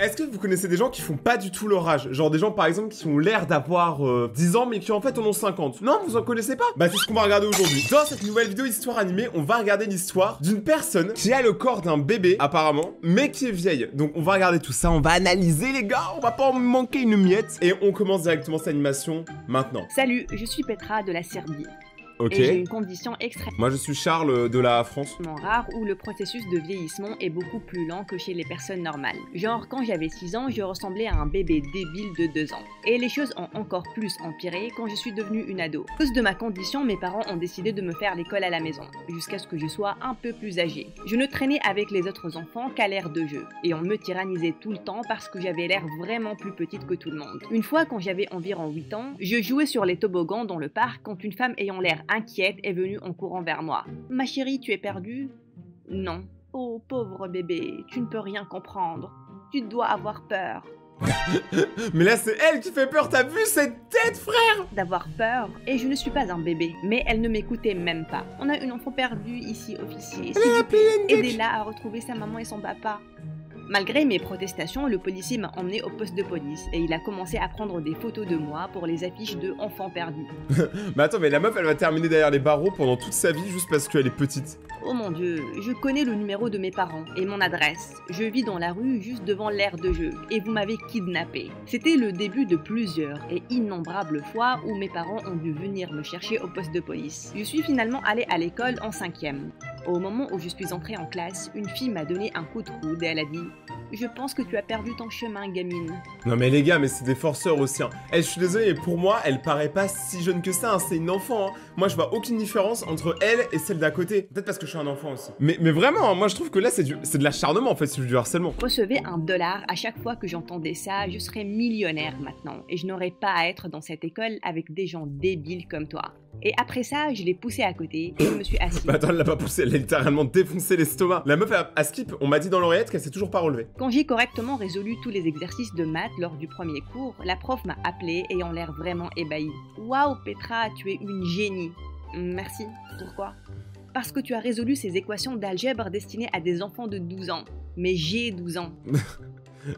Est-ce que vous connaissez des gens qui font pas du tout leur âge? Genre des gens par exemple qui ont l'air d'avoir 10 ans mais qui en fait en ont 50. Non, vous en connaissez pas? Bah c'est ce qu'on va regarder aujourd'hui. Dans cette nouvelle vidéo histoire animée, on va regarder l'histoire d'une personne qui a le corps d'un bébé apparemment, mais qui est vieille. Donc on va regarder tout ça, on va analyser les gars, on va pas en manquer une miette. Et on commence directement cette animation maintenant. Salut, je suis Petra de la Serbie. Ok. Et j'ai une condition extrêmement Moi je suis Charles de la France. rare où le processus de vieillissement est beaucoup plus lent que chez les personnes normales. Genre quand j'avais 6 ans, je ressemblais à un bébé débile de 2 ans. Et les choses ont encore plus empiré quand je suis devenue une ado. À cause de ma condition, mes parents ont décidé de me faire l'école à la maison, jusqu'à ce que je sois un peu plus âgée. Je ne traînais avec les autres enfants qu'à l'air de jeu, et on me tyrannisait tout le temps parce que j'avais l'air vraiment plus petite que tout le monde. Une fois quand j'avais environ 8 ans, je jouais sur les toboggans dans le parc quand une femme ayant l'air inquiète est venue en courant vers moi. « Ma chérie, tu es perdue ?»« Non. »« Oh, pauvre bébé, tu ne peux rien comprendre. Tu dois avoir peur. » Mais là c'est elle qui fait peur, t'as vu cette tête frère? D'avoir peur, et je ne suis pas un bébé. Mais elle ne m'écoutait même pas. « On a une enfant perdue ici, officier. S'il vous plaît, aidez-la à retrouver sa maman et son papa. » Malgré mes protestations, le policier m'a emmené au poste de police et il a commencé à prendre des photos de moi pour les affiches de enfants perdus. Mais attends, mais la meuf elle va terminer derrière les barreaux pendant toute sa vie juste parce qu'elle est petite. Oh mon dieu, je connais le numéro de mes parents et mon adresse. Je vis dans la rue juste devant l'aire de jeu et vous m'avez kidnappé. C'était le début de plusieurs et innombrables fois où mes parents ont dû venir me chercher au poste de police. Je suis finalement allée à l'école en 5e. Au moment où je suis entrée en classe, une fille m'a donné un coup de coude et elle a dit « Je pense que tu as perdu ton chemin, gamine. » Non mais les gars, mais c'est des forceurs aussi. Hein. Je suis désolé, mais pour moi, elle paraît pas si jeune que ça. Hein. C'est une enfant. Hein. Moi, je vois aucune différence entre elle et celle d'à côté. Peut-être parce que je suis un enfant aussi. Mais vraiment, hein, moi, je trouve que là, c'est de l'acharnement en fait, c'est du harcèlement. Recevez $1 à chaque fois que j'entendais ça, je serais millionnaire maintenant et je n'aurais pas à être dans cette école avec des gens débiles comme toi. Et après ça, je l'ai poussé à côté et je me suis assise. Bah attends, elle l'a pas poussé, elle a littéralement défoncé l'estomac. La meuf à skip, on m'a dit dans l'oreillette qu'elle s'est toujours pas relevée. Quand j'ai correctement résolu tous les exercices de maths lors du premier cours, la prof m'a appelée ayant l'air vraiment ébahie. Waouh Petra, tu es une génie. Merci. Pourquoi? Parce que tu as résolu ces équations d'algèbre destinées à des enfants de 12 ans. Mais j'ai 12 ans.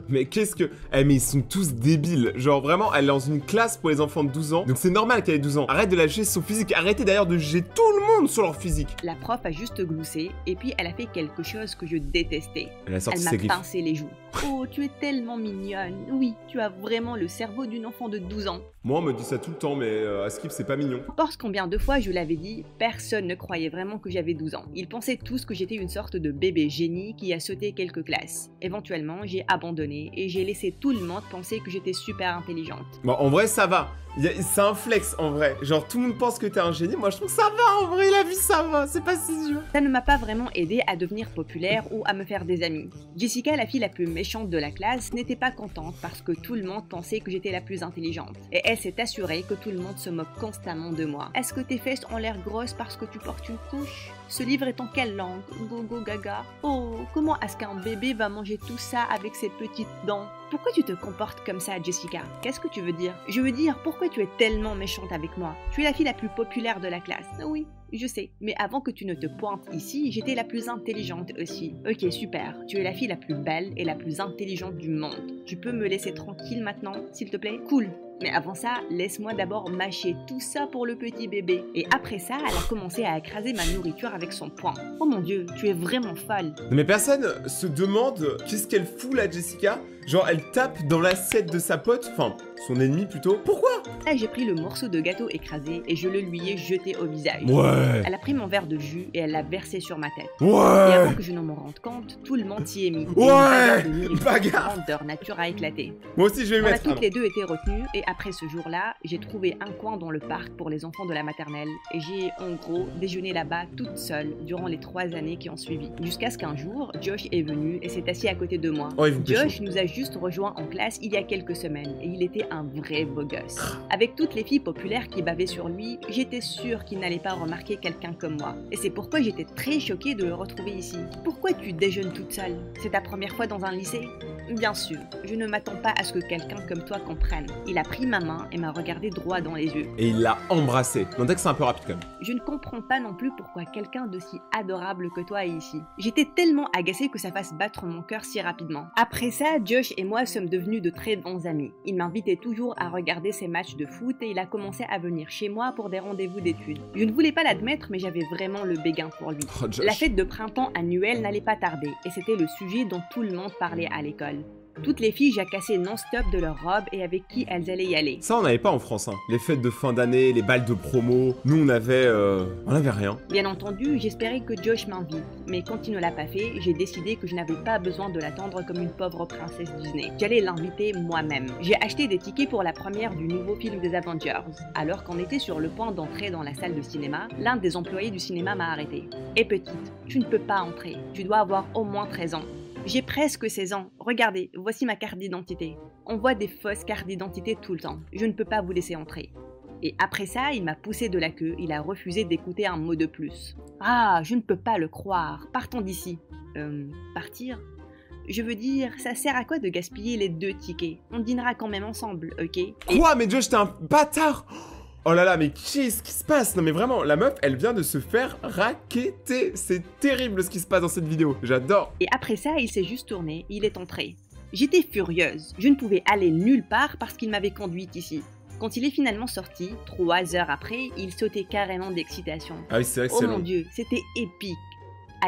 Mais qu'est-ce que... Eh mais ils sont tous débiles. Genre vraiment, elle est dans une classe pour les enfants de 12 ans. Donc c'est normal qu'elle ait 12 ans. Arrête de la juger sur son physique. Arrêtez d'ailleurs de juger tout le monde sur leur physique. La prof a juste gloussé et puis elle a fait quelque chose que je détestais. Elle a sorti Elle ses m'a griffes. pincé les joues. Oh, tu es tellement mignonne. Oui, tu as vraiment le cerveau d'une enfant de 12 ans. Moi on me dit ça tout le temps, mais à skip c'est pas mignon. Parce combien de fois je l'avais dit, personne ne croyait vraiment que j'avais 12 ans. Ils pensaient tous que j'étais une sorte de bébé génie qui a sauté quelques classes. Éventuellement, j'ai abandonné et j'ai laissé tout le monde penser que j'étais super intelligente. Bon en vrai ça va. C'est un flex en vrai. Genre tout le monde pense que t'es un génie. Moi je trouve que ça va en vrai, la vie ça va. C'est pas si dur. Ça ne m'a pas vraiment aidé à devenir populaire ou à me faire des amis. Jessica, la fille la plus méchante de la classe, n'était pas contente parce que tout le monde pensait que j'étais la plus intelligente. Et elle s'est assurée que tout le monde se moque constamment de moi. Est-ce que tes fesses ont l'air grosses parce que tu portes une couche? Ce livre est en quelle langue? Gogo gaga. Oh, comment est-ce qu'un bébé va manger tout ça avec ses petites dents? Pourquoi tu te comportes comme ça, Jessica? Qu'est-ce que tu veux dire? Je veux dire, pourquoi tu es tellement méchante avec moi? Tu es la fille la plus populaire de la classe. Oui, je sais. Mais avant que tu ne te pointes ici, j'étais la plus intelligente aussi. Ok, super. Tu es la fille la plus belle et la plus intelligente du monde. Tu peux me laisser tranquille maintenant, s'il te plaît? Cool. Mais avant ça, laisse-moi d'abord mâcher tout ça pour le petit bébé. Et après ça, elle a commencé à écraser ma nourriture avec son poing. Oh mon dieu, tu es vraiment folle. Mais personne se demande qu'est-ce qu'elle fout là, Jessica. Genre elle tape dans l'assiette de sa pote, enfin son ennemi plutôt. Pourquoi? Là, j'ai pris le morceau de gâteau écrasé et je le lui ai jeté au visage. Ouais. Elle a pris mon verre de jus et elle l'a versé sur ma tête. Ouais. Et avant que je ne m'en rende compte, tout le monde s'y est mis. Ouais. Bagarre grandeur nature a éclaté. Moi aussi je vais On a mettre. toutes les deux été retenues et après ce jour-là, j'ai trouvé un coin dans le parc pour les enfants de la maternelle et j'ai en gros déjeuné là-bas toute seule durant les 3 années qui ont suivi. Jusqu'à ce qu'un jour, Josh est venu et s'est assis à côté de moi. Oh, il vous Josh nous a juste rejoints en classe il y a quelques semaines et il était un vrai beau gosse. Avec toutes les filles populaires qui bavaient sur lui, j'étais sûre qu'il n'allait pas remarquer quelqu'un comme moi. Et c'est pourquoi j'étais très choquée de le retrouver ici. Pourquoi tu déjeunes toute seule? C'est ta première fois dans un lycée? Bien sûr, je ne m'attends pas à ce que quelqu'un comme toi comprenne. Il a pris ma main et m'a regardé droit dans les yeux. Et il l'a embrassé. Non, que c'est un peu rapide quand même. Je ne comprends pas non plus pourquoi quelqu'un d'aussi adorable que toi est ici. J'étais tellement agacée que ça fasse battre mon cœur si rapidement. Après ça, Josh Josh et moi sommes devenus de très bons amis. Il m'invitait toujours à regarder ses matchs de foot et il a commencé à venir chez moi pour des rendez-vous d'études. Je ne voulais pas l'admettre, mais j'avais vraiment le béguin pour lui. Oh, Josh. La fête de printemps annuelle n'allait pas tarder et c'était le sujet dont tout le monde parlait à l'école. Toutes les filles jacassaient non-stop de leurs robes et avec qui elles allaient y aller. Ça, on n'avait pas en France, hein. Les fêtes de fin d'année, les balles de promo. Nous, on avait rien. Bien entendu, j'espérais que Josh m'invite, mais quand il ne l'a pas fait, j'ai décidé que je n'avais pas besoin de l'attendre comme une pauvre princesse Disney. J'allais l'inviter moi-même. J'ai acheté des tickets pour la première du nouveau film des Avengers. Alors qu'on était sur le point d'entrer dans la salle de cinéma, l'un des employés du cinéma m'a arrêté. « Et petite, tu ne peux pas entrer. Tu dois avoir au moins 13 ans. » J'ai presque 16 ans. Regardez, voici ma carte d'identité. On voit des fausses cartes d'identité tout le temps. Je ne peux pas vous laisser entrer. Et après ça, il m'a poussé de la queue. Il a refusé d'écouter un mot de plus. Ah, je ne peux pas le croire. Partons d'ici. Partir ? Je veux dire, ça sert à quoi de gaspiller les 2 tickets ? On dînera quand même ensemble, ok ? Quoi ? Mais Josh, t'es un bâtard! Oh là là, mais qu'est-ce qui se passe? Non mais vraiment, la meuf, elle vient de se faire racketter. C'est terrible ce qui se passe dans cette vidéo. J'adore. Et après ça, il s'est juste tourné, il est entré. J'étais furieuse. Je ne pouvais aller nulle part parce qu'il m'avait conduite ici. Quand il est finalement sorti, 3 heures après, il sautait carrément d'excitation. Ah oui, c'est vrai que c'est Oh mon long. Dieu, c'était épique.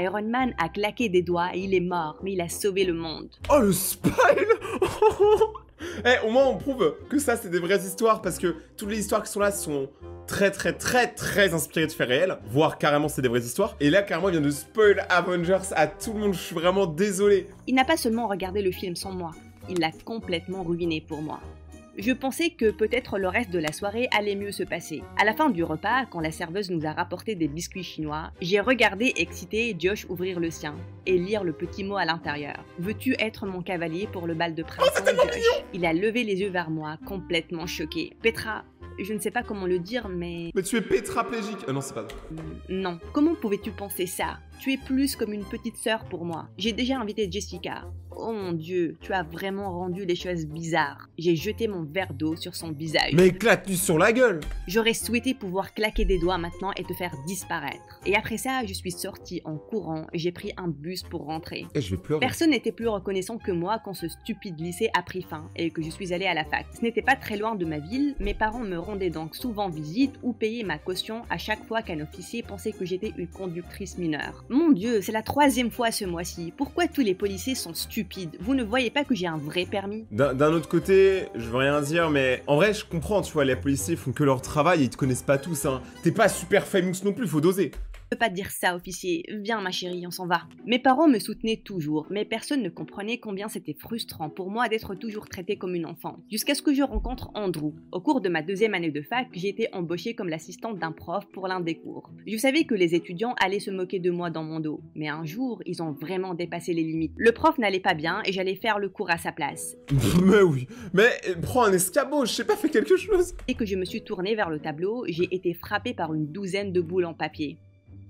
Iron Man a claqué des doigts et il est mort, mais il a sauvé le monde. Oh le spoil. Eh, au moins on prouve que ça c'est des vraies histoires parce que toutes les histoires qui sont là sont très inspirées de faits réels, voire carrément c'est des vraies histoires. Et là carrément il vient de spoil Avengers à tout le monde, je suis vraiment désolé. Il n'a pas seulement regardé le film sans moi, il l'a complètement ruiné pour moi. Je pensais que peut-être le reste de la soirée allait mieux se passer. À la fin du repas, quand la serveuse nous a rapporté des biscuits chinois, j'ai regardé excité Josh ouvrir le sien et lire le petit mot à l'intérieur. « Veux-tu être mon cavalier pour le bal de printemps, Josh ?» Il a levé les yeux vers moi, complètement choqué. « Petra, je ne sais pas comment le dire, mais... » Mais tu es pétraplégique. Non, c'est pas... Non. Comment pouvais-tu penser ça? Tu es plus comme une petite sœur pour moi. J'ai déjà invité Jessica. Oh mon Dieu, tu as vraiment rendu les choses bizarres. J'ai jeté mon verre d'eau sur son visage. Mais éclate-lui sur la gueule. J'aurais souhaité pouvoir claquer des doigts maintenant et te faire disparaître. Et après ça, je suis sortie en courant et j'ai pris un bus pour rentrer. Eh, je vais pleurer. Personne n'était plus reconnaissant que moi quand ce stupide lycée a pris fin et que je suis allée à la fac. Ce n'était pas très loin de ma ville, mes parents me rendaient donc souvent visite ou payaient ma caution à chaque fois qu'un officier pensait que j'étais une conductrice mineure. Mon Dieu, c'est la 3e fois ce mois-ci. Pourquoi tous les policiers sont stupides? Vous ne voyez pas que j'ai un vrai permis? D'un autre côté, je veux rien dire, mais en vrai, je comprends, tu vois, les policiers font que leur travail et ils te connaissent pas tous, hein. T'es pas super famous non plus, faut doser. Je peux pas dire ça, officier. Viens, ma chérie, on s'en va. Mes parents me soutenaient toujours, mais personne ne comprenait combien c'était frustrant pour moi d'être toujours traitée comme une enfant. Jusqu'à ce que je rencontre Andrew. Au cours de ma 2e année de fac, j'ai été embauchée comme l'assistante d'un prof pour l'un des cours. Je savais que les étudiants allaient se moquer de moi dans mon dos, mais un jour, ils ont vraiment dépassé les limites. Le prof n'allait pas bien et j'allais faire le cours à sa place. Mais oui, mais prends un escabeau, je sais pas, fais quelque chose. Dès que je me suis tournée vers le tableau, j'ai été frappée par une douzaine de boules en papier.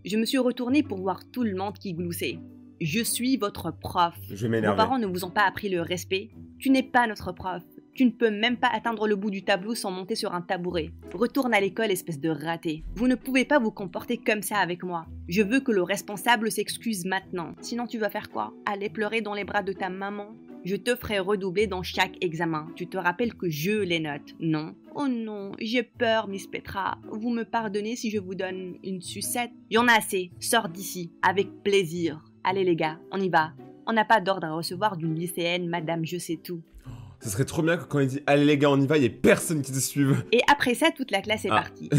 Je me suis retournée pour voir tout le monde qui gloussait. Je suis votre prof. Je vais Vos m'énerver. parents ne vous ont pas appris le respect. Tu n'es pas notre prof. Tu ne peux même pas atteindre le bout du tableau sans monter sur un tabouret. Retourne à l'école, espèce de raté. Vous ne pouvez pas vous comporter comme ça avec moi. Je veux que le responsable s'excuse maintenant. Sinon tu vas faire quoi? Aller pleurer dans les bras de ta maman? Je te ferai redoubler dans chaque examen. Tu te rappelles que je les note, non? Oh non, j'ai peur, Miss Petra. Vous me pardonnez si je vous donne une sucette? Y en a assez. Sors d'ici. Avec plaisir. Allez les gars, on y va. On n'a pas d'ordre à recevoir d'une lycéenne, madame je sais tout. Ça serait trop bien que quand il dit allez les gars on y va, il y ait personne qui te suive. Et après ça, toute la classe est Ah. partie.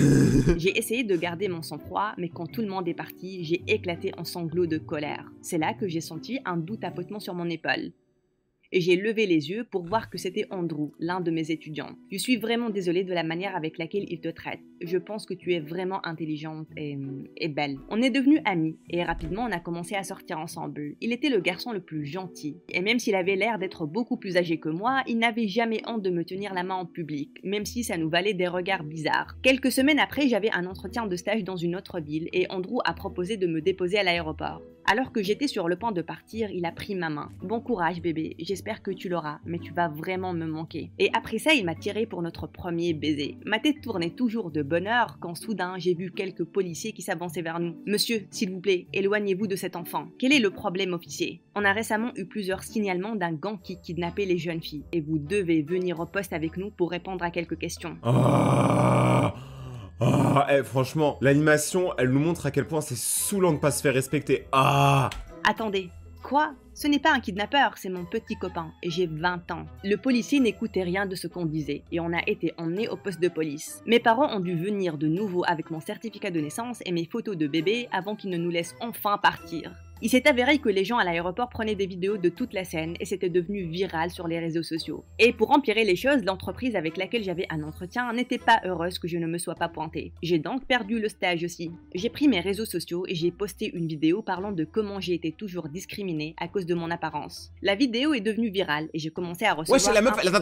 J'ai essayé de garder mon sang-froid, mais quand tout le monde est parti, j'ai éclaté en sanglots de colère. C'est là que j'ai senti un doux tapotement sur mon épaule. Et j'ai levé les yeux pour voir que c'était Andrew, l'un de mes étudiants. Je suis vraiment désolée de la manière avec laquelle il te traite. Je pense que tu es vraiment intelligente et belle. On est devenus amis, et rapidement on a commencé à sortir ensemble. Il était le garçon le plus gentil. Et même s'il avait l'air d'être beaucoup plus âgé que moi, il n'avait jamais honte de me tenir la main en public, même si ça nous valait des regards bizarres. Quelques semaines après, j'avais un entretien de stage dans une autre ville, et Andrew a proposé de me déposer à l'aéroport. Alors que j'étais sur le point de partir, il a pris ma main. Bon courage bébé, j'espère que tu l'auras, mais tu vas vraiment me manquer. Et après ça, il m'a tiré pour notre premier baiser. Ma tête tournait toujours de bonheur quand soudain j'ai vu quelques policiers qui s'avançaient vers nous. Monsieur, s'il vous plaît, éloignez-vous de cet enfant. Quel est le problème, officier? On a récemment eu plusieurs signalements d'un gang qui kidnappait les jeunes filles et vous devez venir au poste avec nous pour répondre à quelques questions. Franchement, l'animation, elle nous montre à quel point c'est saoulant de pas se faire respecter. Attendez, quoi? Ce n'est pas un kidnappeur, c'est mon petit copain, et j'ai 20 ans. Le policier n'écoutait rien de ce qu'on disait, et on a été emmenés au poste de police. Mes parents ont dû venir de nouveau avec mon certificat de naissance et mes photos de bébé avant qu'ils ne nous laissent enfin partir. Il s'est avéré que les gens à l'aéroport prenaient des vidéos de toute la scène et c'était devenu viral sur les réseaux sociaux. Et pour empirer les choses, l'entreprise avec laquelle j'avais un entretien n'était pas heureuse que je ne me sois pas pointée. J'ai donc perdu le stage aussi. J'ai pris mes réseaux sociaux et j'ai posté une vidéo parlant de comment j'ai été toujours discriminée à cause de mon apparence. La vidéo est devenue virale et j'ai commencé à recevoir... Wesh, la meuf, elle a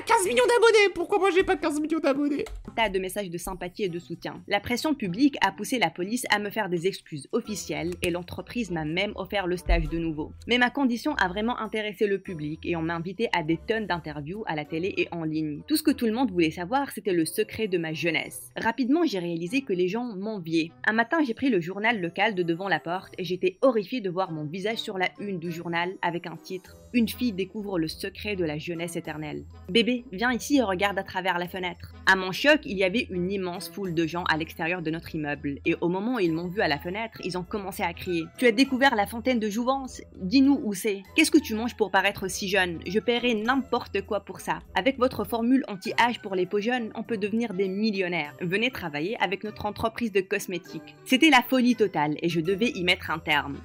15 millions d'abonnés. Pourquoi moi j'ai pas 15 millions d'abonnés? Un tas de messages de sympathie et de soutien. La pression publique a poussé la police à me faire des excuses officielles et l'entreprise m'a même offert le stage de nouveau. Mais ma condition a vraiment intéressé le public et on m'a invité à des tonnes d'interviews à la télé et en ligne. Tout ce que tout le monde voulait savoir, c'était le secret de ma jeunesse. Rapidement, j'ai réalisé que les gens m'enviaient. Un matin, j'ai pris le journal local de devant la porte et j'étais horrifiée de voir mon visage sur la une du journal avec un titre « Une fille découvre le secret de la jeunesse éternelle ». Bébé, viens ici et regarde à travers la fenêtre. À mon choc, il y avait une immense foule de gens à l'extérieur de notre immeuble et au moment où ils m'ont vu à la fenêtre, ils ont commencé à crier « Tu as découvert la fontaine de jouvence? Dis-nous où c'est. Qu'est-ce que tu manges pour paraître si jeune? Je paierai n'importe quoi pour ça. Avec votre formule anti-âge pour les peaux jeunes, on peut devenir des millionnaires. Venez travailler avec notre entreprise de cosmétiques. » C'était la folie totale et je devais y mettre un terme.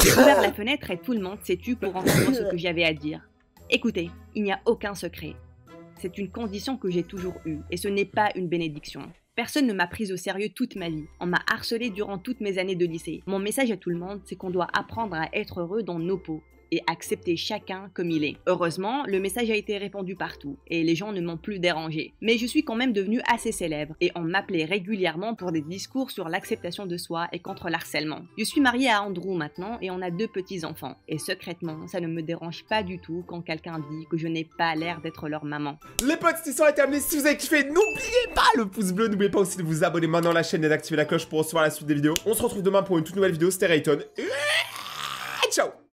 J'ai ouvert la fenêtre et tout le monde s'est tu pour entendre ce que j'avais à dire. Écoutez, il n'y a aucun secret. C'est une condition que j'ai toujours eue et ce n'est pas une bénédiction. Personne ne m'a prise au sérieux toute ma vie. On m'a harcelée durant toutes mes années de lycée. Mon message à tout le monde, c'est qu'on doit apprendre à être heureux dans nos peaux et accepter chacun comme il est. Heureusement, le message a été répandu partout et les gens ne m'ont plus dérangé. Mais je suis quand même devenue assez célèbre et on m'appelait régulièrement pour des discours sur l'acceptation de soi et contre l'harcèlement. Je suis mariée à Andrew maintenant et on a 2 petits-enfants. Et secrètement, ça ne me dérange pas du tout quand quelqu'un dit que je n'ai pas l'air d'être leur maman. Les potes, cette histoire est terminée. Si vous avez kiffé, n'oubliez pas le pouce bleu. N'oubliez pas aussi de vous abonner maintenant à la chaîne et d'activer la cloche pour recevoir la suite des vidéos. On se retrouve demain pour une toute nouvelle vidéo. C'était Rayton. Ciao.